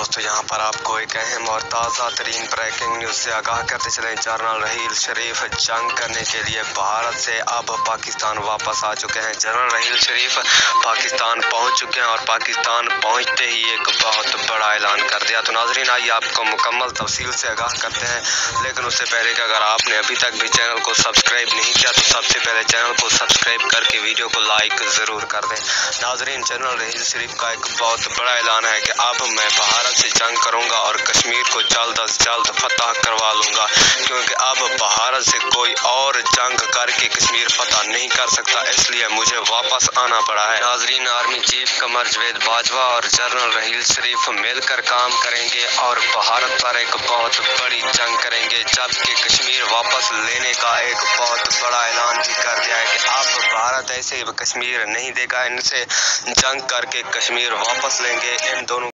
दोस्तों यहाँ पर आपको एक अहम और ताज़ा तरीन ब्रेकिंग न्यूज़ से आगाह करते चलें। जनरल रहील शरीफ जंग करने के लिए भारत से अब पाकिस्तान वापस आ चुके हैं। जनरल रहील शरीफ पाकिस्तान पहुंच चुके हैं और पाकिस्तान पहुंचते ही एक बहुत बड़ा ऐलान कर दिया। तो नाजरीन आइए आपको मुकम्मल तफसील से आगाह करते हैं, लेकिन उससे पहले कि अगर आपने अभी तक भी चैनल को सब्सक्राइब नहीं किया तो सबसे पहले चैनल को सब्सक्राइब करके वीडियो को लाइक ज़रूर कर दें। नाजरीन जनरल रहील शरीफ का एक बहुत बड़ा ऐलान है कि अब मैं भारत से जंग करूंगा और कश्मीर को जल्द अज जल्द फतह करवा लूंगा, क्योंकि अब भारत से कोई और जंग करके कश्मीर फतह नहीं कर सकता, इसलिए मुझे वापस आना पड़ा है। नाजरीन आर्मी चीफ कमर जावेद बाजवा और जनरल रहील शरीफ मिलकर काम करेंगे और भारत पर एक बहुत बड़ी जंग करेंगे, जबकि कश्मीर वापस लेने का एक बहुत बड़ा ऐलान भी कर दिया है कि अब भारत ऐसे कश्मीर नहीं देगा, इनसे जंग करके कश्मीर वापस लेंगे। इन दोनों